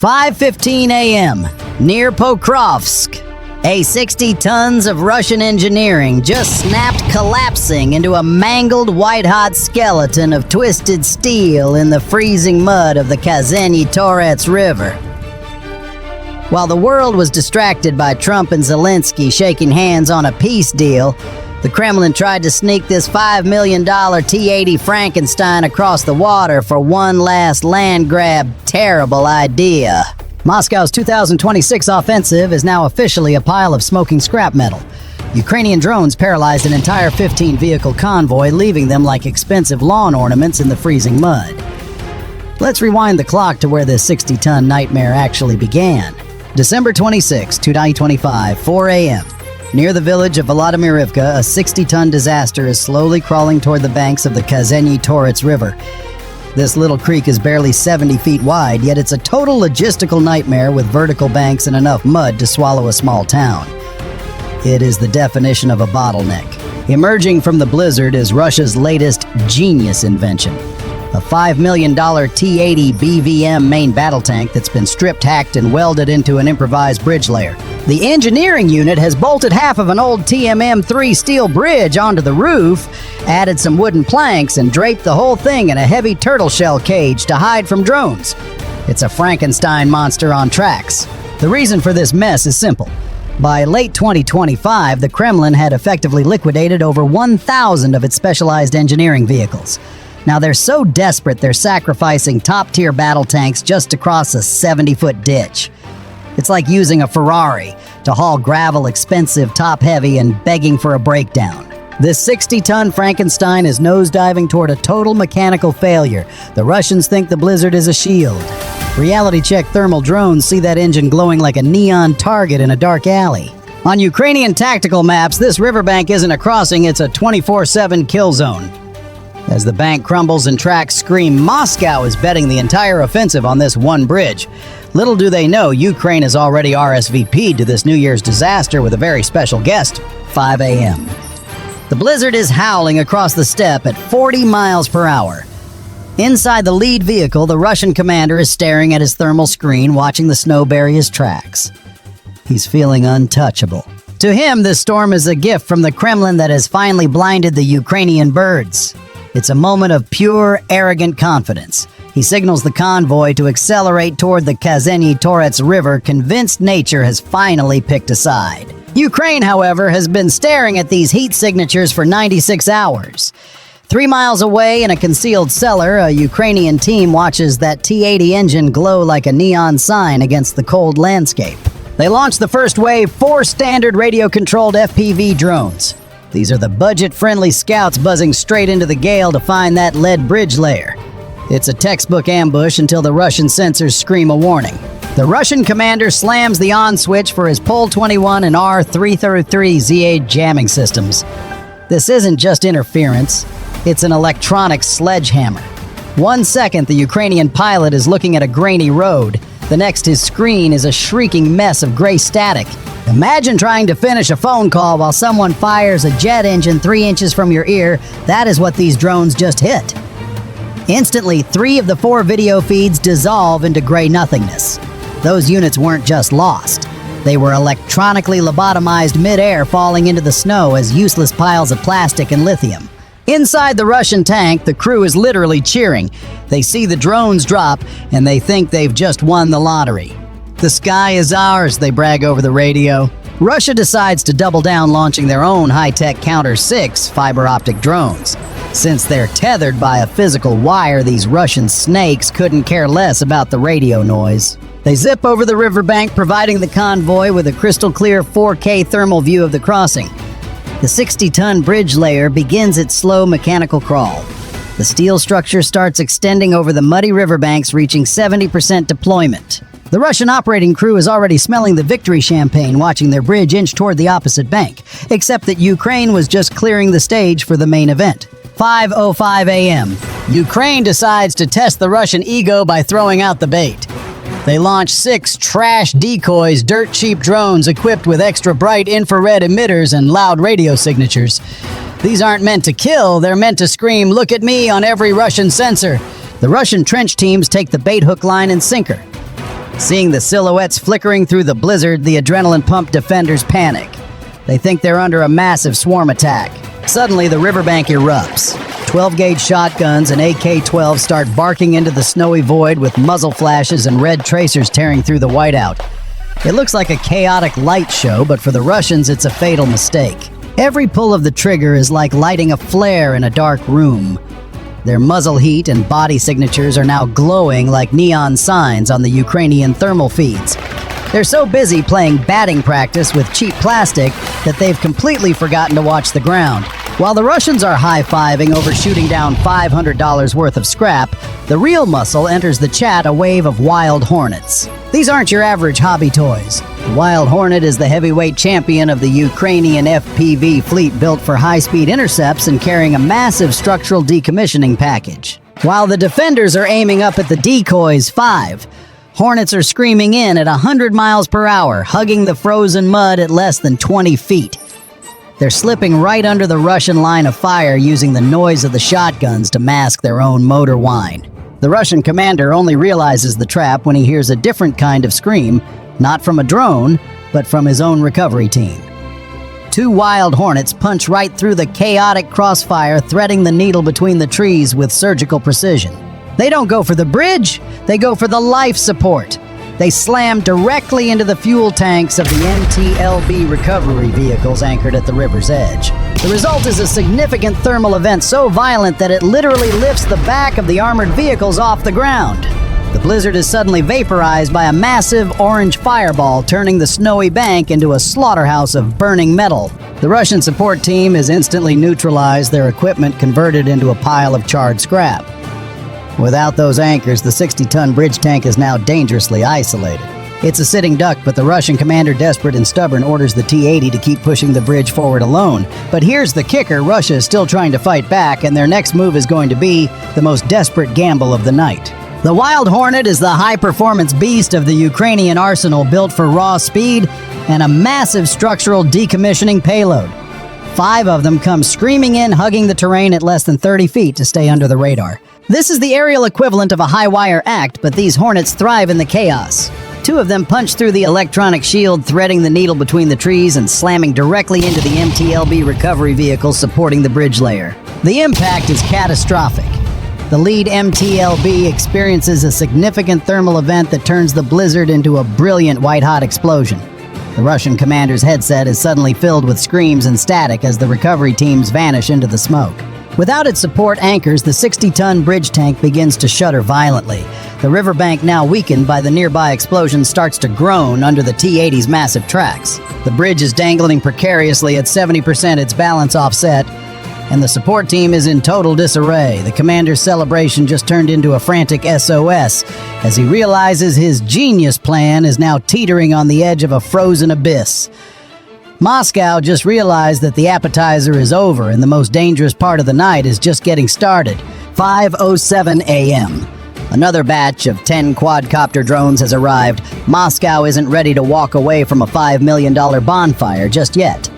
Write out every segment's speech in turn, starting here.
5:15 a.m. near Pokrovsk. 60 tons of Russian engineering just snapped collapsing into a mangled white-hot skeleton of twisted steel in the freezing mud of the Kazennyi Torets River. While the world was distracted by Trump and Zelensky shaking hands on a peace deal, the Kremlin tried to sneak this $5 million T-80 Frankenstein across the water for one last land-grab terrible idea. Moscow's 2026 offensive is now officially a pile of smoking scrap metal. Ukrainian drones paralyzed an entire 15-vehicle convoy, leaving them like expensive lawn ornaments in the freezing mud. Let's rewind the clock to where this 60-ton nightmare actually began. December 26, 2025, 4 a.m. Near the village of Volodymyrivka, a 60-ton disaster is slowly crawling toward the banks of the Kazennyi Torets River. This little creek is barely 70 feet wide, yet it's a total logistical nightmare with vertical banks and enough mud to swallow a small town. It is the definition of a bottleneck. Emerging from the blizzard is Russia's latest genius invention. A $5 million T-80 BVM main battle tank that's been stripped, hacked, and welded into an improvised bridge layer. The engineering unit has bolted half of an old TMM-3 steel bridge onto the roof, added some wooden planks, and draped the whole thing in a heavy turtle shell cage to hide from drones. It's a Frankenstein monster on tracks. The reason for this mess is simple. By late 2025, the Kremlin had effectively liquidated over 1,000 of its specialized engineering vehicles. Now they're so desperate they're sacrificing top-tier battle tanks just to cross a 70-foot ditch. It's like using a Ferrari to haul gravel, expensive, top-heavy, and begging for a breakdown. This 60-ton Frankenstein is nosediving toward a total mechanical failure. The Russians think the blizzard is a shield. Reality check thermal drones see that engine glowing like a neon target in a dark alley. On Ukrainian tactical maps, this riverbank isn't a crossing, it's a 24/7 kill zone. As the bank crumbles and tracks scream, Moscow is betting the entire offensive on this one bridge. Little do they know, Ukraine has already RSVP'd to this New Year's disaster with a very special guest, 5 a.m. The blizzard is howling across the steppe at 40 miles per hour. Inside the lead vehicle, the Russian commander is staring at his thermal screen, watching the snow bury his tracks. He's feeling untouchable. To him, this storm is a gift from the Kremlin that has finally blinded the Ukrainian birds. It's a moment of pure, arrogant confidence. He signals the convoy to accelerate toward the Kazennyi Torets River, convinced nature has finally picked a side. Ukraine, however, has been staring at these heat signatures for 96 hours. 3 miles away in a concealed cellar, a Ukrainian team watches that T-80 engine glow like a neon sign against the cold landscape. They launch the first wave, 4 standard radio-controlled FPV drones. These are the budget-friendly scouts buzzing straight into the gale to find that lead bridge layer. It's a textbook ambush until the Russian sensors scream a warning. The Russian commander slams the on switch for his Pol 21 and R-333 ZA jamming systems. This isn't just interference, it's an electronic sledgehammer. 1 second, the Ukrainian pilot is looking at a grainy road. The next, his screen is a shrieking mess of gray static. Imagine trying to finish a phone call while someone fires a jet engine 3 inches from your ear. That is what these drones just hit. Instantly, 3 of the 4 video feeds dissolve into gray nothingness. Those units weren't just lost. They were electronically lobotomized mid-air, falling into the snow as useless piles of plastic and lithium. Inside the Russian tank, the crew is literally cheering. They see the drones drop, and they think they've just won the lottery. "The sky is ours," they brag over the radio. Russia decides to double down, launching their own high-tech Counter-6 fiber-optic drones. Since they're tethered by a physical wire, these Russian snakes couldn't care less about the radio noise. They zip over the riverbank, providing the convoy with a crystal-clear 4K thermal view of the crossing. The 60-ton bridge layer begins its slow mechanical crawl. The steel structure starts extending over the muddy riverbanks, reaching 70% deployment. The Russian operating crew is already smelling the victory champagne, watching their bridge inch toward the opposite bank, except that Ukraine was just clearing the stage for the main event. 5:05 a.m. Ukraine decides to test the Russian ego by throwing out the bait. They launch 6 trash decoys, dirt-cheap drones equipped with extra bright infrared emitters and loud radio signatures. These aren't meant to kill, they're meant to scream, "Look at me," on every Russian sensor. The Russian trench teams take the bait hook, line, and sinker. Seeing the silhouettes flickering through the blizzard, the adrenaline-pumped defenders panic. They think they're under a massive swarm attack. Suddenly, the riverbank erupts. 12-gauge shotguns and AK-12 start barking into the snowy void with muzzle flashes and red tracers tearing through the whiteout. It looks like a chaotic light show, but for the Russians, it's a fatal mistake. Every pull of the trigger is like lighting a flare in a dark room. Their muzzle heat and body signatures are now glowing like neon signs on the Ukrainian thermal feeds. They're so busy playing batting practice with cheap plastic that they've completely forgotten to watch the ground. While the Russians are high-fiving over shooting down $500 worth of scrap, the real muscle enters the chat a wave of Wild Hornets. These aren't your average hobby toys. The Wild Hornet is the heavyweight champion of the Ukrainian FPV fleet, built for high-speed intercepts and carrying a massive structural decommissioning package. While the defenders are aiming up at the decoys 5, Hornets are screaming in at 100 miles per hour, hugging the frozen mud at less than 20 feet. They're slipping right under the Russian line of fire, using the noise of the shotguns to mask their own motor whine. The Russian commander only realizes the trap when he hears a different kind of scream, not from a drone, but from his own recovery team. 2 Wild Hornets punch right through the chaotic crossfire, threading the needle between the trees with surgical precision. They don't go for the bridge, they go for the life support. They slam directly into the fuel tanks of the MTLB recovery vehicles anchored at the river's edge. The result is a significant thermal event so violent that it literally lifts the back of the armored vehicles off the ground. The blizzard is suddenly vaporized by a massive orange fireball, turning the snowy bank into a slaughterhouse of burning metal. The Russian support team is instantly neutralized, their equipment converted into a pile of charred scrap. Without those anchors, the 60-ton bridge tank is now dangerously isolated. It's a sitting duck, but the Russian commander, desperate and stubborn, orders the T-80 to keep pushing the bridge forward alone. But here's the kicker: Russia is still trying to fight back, and their next move is going to be the most desperate gamble of the night. The Wild Hornet is the high-performance beast of the Ukrainian arsenal, built for raw speed and a massive structural decommissioning payload. 5 of them come screaming in, hugging the terrain at less than 30 feet to stay under the radar. This is the aerial equivalent of a high-wire act, but these Hornets thrive in the chaos. 2 of them punch through the electronic shield, threading the needle between the trees and slamming directly into the MTLB recovery vehicles supporting the bridge layer. The impact is catastrophic. The lead MTLB experiences a significant thermal event that turns the blizzard into a brilliant white-hot explosion. The Russian commander's headset is suddenly filled with screams and static as the recovery teams vanish into the smoke. Without its support anchors, the 60-ton bridge tank begins to shudder violently. The riverbank, now weakened by the nearby explosion, starts to groan under the T-80's massive tracks. The bridge is dangling precariously at 70% its balance offset, and the support team is in total disarray. The commander's celebration just turned into a frantic SOS as he realizes his genius plan is now teetering on the edge of a frozen abyss. Moscow just realized that the appetizer is over and the most dangerous part of the night is just getting started. 5:07 a.m. Another batch of 10 quadcopter drones has arrived. Moscow isn't ready to walk away from a $5 million bonfire just yet.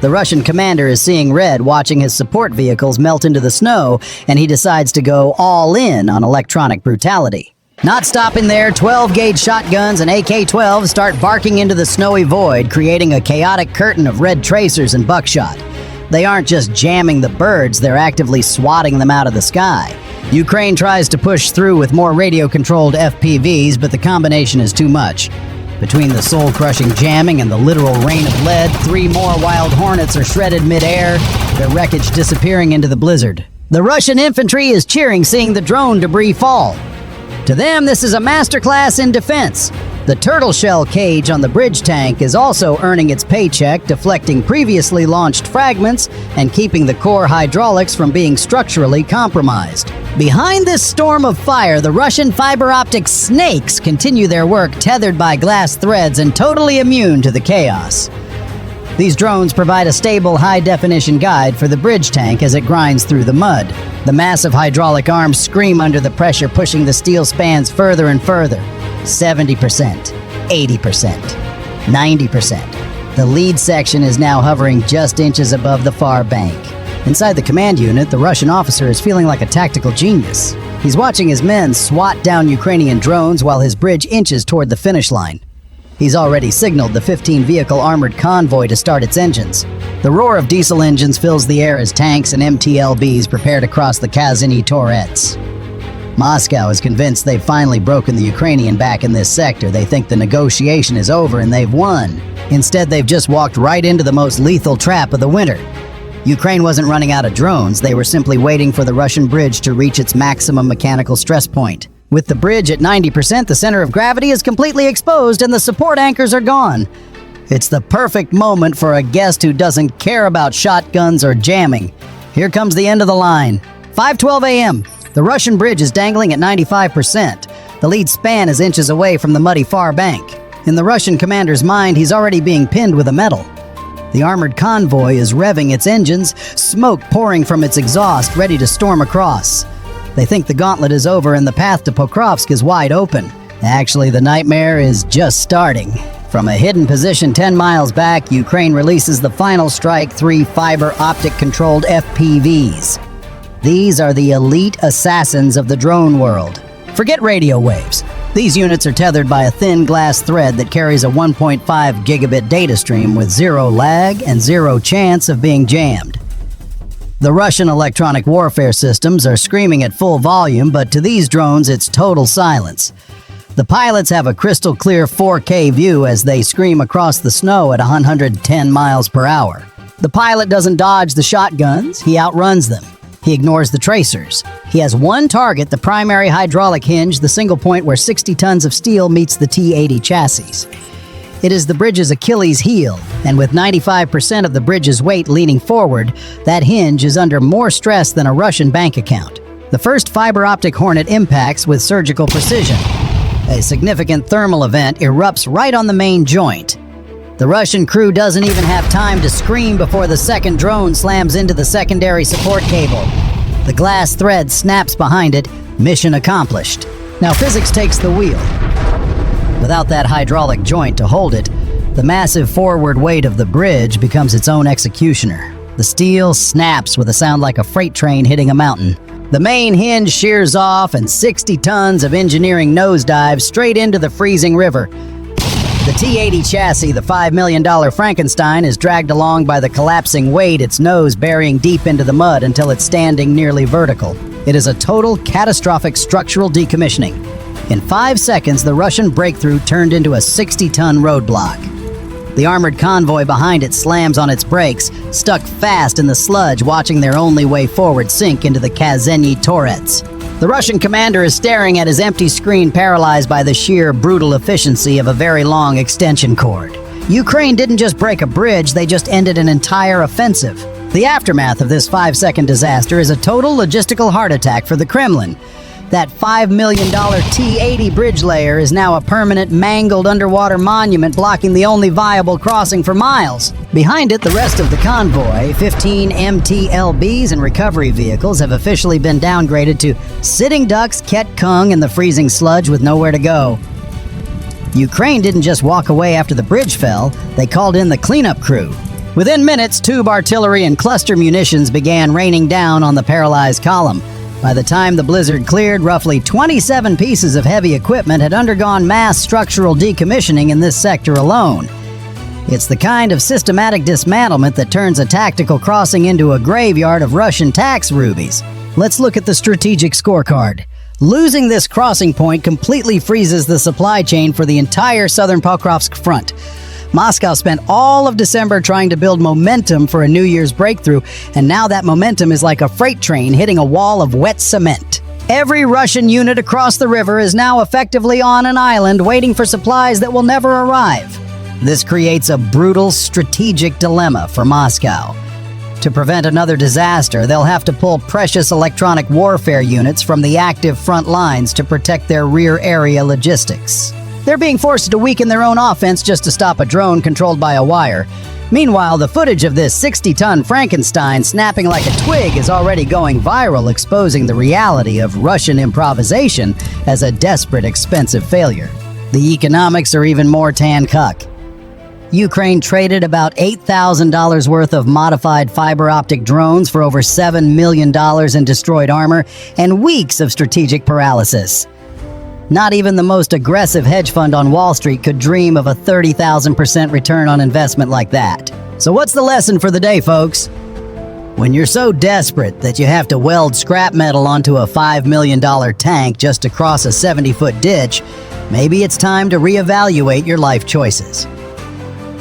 The Russian commander is seeing red, watching his support vehicles melt into the snow, and he decides to go all in on electronic brutality. Not stopping there, 12-gauge shotguns and AK-12 start barking into the snowy void, creating a chaotic curtain of red tracers and buckshot. They aren't just jamming the birds, they're actively swatting them out of the sky. Ukraine tries to push through with more radio-controlled FPVs, but the combination is too much. Between the soul-crushing jamming and the literal rain of lead, 3 more Wild Hornets are shredded mid-air, their wreckage disappearing into the blizzard. The Russian infantry is cheering, seeing the drone debris fall. To them, this is a masterclass in defense. The turtle shell cage on the bridge tank is also earning its paycheck, deflecting previously launched fragments and keeping the core hydraulics from being structurally compromised. Behind this storm of fire, the Russian fiber-optic snakes continue their work, tethered by glass threads and totally immune to the chaos. These drones provide a stable, high-definition guide for the bridge tank as it grinds through the mud. The massive hydraulic arms scream under the pressure, pushing the steel spans further and further. 70%, 80%, 90%. The lead section is now hovering just inches above the far bank. Inside the command unit, the Russian officer is feeling like a tactical genius. He's watching his men swat down Ukrainian drones while his bridge inches toward the finish line. He's already signaled the 15-vehicle armored convoy to start its engines. The roar of diesel engines fills the air as tanks and MTLBs prepare to cross the Kazennyi Torets. Moscow is convinced they've finally broken the Ukrainian back in this sector. They think the negotiation is over and they've won. Instead, they've just walked right into the most lethal trap of the winter. Ukraine wasn't running out of drones. They were simply waiting for the Russian bridge to reach its maximum mechanical stress point. With the bridge at 90%, the center of gravity is completely exposed and the support anchors are gone. It's the perfect moment for a guest who doesn't care about shotguns or jamming. Here comes the end of the line. 5:12 a.m. The Russian bridge is dangling at 95%. The lead span is inches away from the muddy far bank. In the Russian commander's mind, he's already being pinned with a medal. The armored convoy is revving its engines, smoke pouring from its exhaust, ready to storm across. They think the gauntlet is over and the path to Pokrovsk is wide open. Actually, the nightmare is just starting. From a hidden position 10 miles back, Ukraine releases the final strike 3 fiber-optic controlled FPVs. These are the elite assassins of the drone world. Forget radio waves. These units are tethered by a thin glass thread that carries a 1.5 gigabit data stream with zero lag and zero chance of being jammed. The Russian electronic warfare systems are screaming at full volume, but to these drones it's total silence. The pilots have a crystal clear 4K view as they scream across the snow at 110 miles per hour. The pilot doesn't dodge the shotguns, he outruns them. He ignores the tracers. He has one target, the primary hydraulic hinge, the single point where 60 tons of steel meets the T-80 chassis. It is the bridge's Achilles heel, and with 95% of the bridge's weight leaning forward, that hinge is under more stress than a Russian bank account. The first fiber-optic Hornet impacts with surgical precision. A significant thermal event erupts right on the main joint. The Russian crew doesn't even have time to scream before the second drone slams into the secondary support cable. The glass thread snaps behind it, mission accomplished. Now physics takes the wheel. Without that hydraulic joint to hold it, the massive forward weight of the bridge becomes its own executioner. The steel snaps with a sound like a freight train hitting a mountain. The main hinge shears off and 60 tons of engineering nosedives straight into the freezing river. The T-80 chassis, the $5 million Frankenstein, is dragged along by the collapsing weight, its nose burying deep into the mud until it's standing nearly vertical. It is a total catastrophic structural decommissioning. In 5 seconds, the Russian breakthrough turned into a 60-ton roadblock. The armored convoy behind it slams on its brakes, stuck fast in the sludge, watching their only way forward sink into the Kazennyi Torets. The Russian commander is staring at his empty screen, paralyzed by the sheer, brutal efficiency of a very long extension cord. Ukraine didn't just break a bridge, they just ended an entire offensive. The aftermath of this 5-second disaster is a total logistical heart attack for the Kremlin. That $5 million T-80 bridge layer is now a permanent, mangled underwater monument blocking the only viable crossing for miles. Behind it, the rest of the convoy, 15 MTLBs and recovery vehicles, have officially been downgraded to sitting ducks ket kung in the freezing sludge with nowhere to go. Ukraine didn't just walk away after the bridge fell, they called in the cleanup crew. Within minutes, tube artillery and cluster munitions began raining down on the paralyzed column. By the time the blizzard cleared, roughly 27 pieces of heavy equipment had undergone mass structural decommissioning in this sector alone. It's the kind of systematic dismantlement that turns a tactical crossing into a graveyard of Russian tax rubies. Let's look at the strategic scorecard. Losing this crossing point completely freezes the supply chain for the entire southern Pokrovsk front. Moscow spent all of December trying to build momentum for a New Year's breakthrough, and now that momentum is like a freight train hitting a wall of wet cement. Every Russian unit across the river is now effectively on an island waiting for supplies that will never arrive. This creates a brutal strategic dilemma for Moscow. To prevent another disaster, they'll have to pull precious electronic warfare units from the active front lines to protect their rear area logistics. They're being forced to weaken their own offense just to stop a drone controlled by a wire. Meanwhile, the footage of this 60-ton Frankenstein snapping like a twig is already going viral, exposing the reality of Russian improvisation as a desperate, expensive failure. The economics are even more tan cuck. Ukraine traded about $8,000 worth of modified fiber-optic drones for over $7 million in destroyed armor and weeks of strategic paralysis. Not even the most aggressive hedge fund on Wall Street could dream of a 30,000% return on investment like that. So what's the lesson for the day, folks? When you're so desperate that you have to weld scrap metal onto a $5 million tank just to cross a 70-foot ditch, maybe it's time to reevaluate your life choices.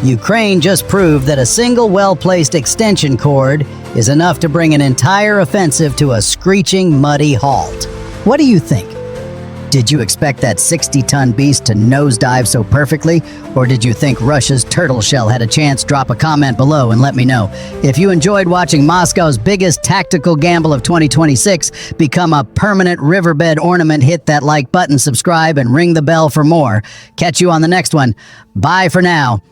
Ukraine just proved that a single well-placed extension cord is enough to bring an entire offensive to a screeching, muddy halt. What do you think? Did you expect that 60-ton beast to nosedive so perfectly? Or did you think Russia's turtle shell had a chance? Drop a comment below and let me know. If you enjoyed watching Moscow's biggest tactical gamble of 2026 become a permanent riverbed ornament, hit that like button, subscribe, and ring the bell for more. Catch you on the next one. Bye for now.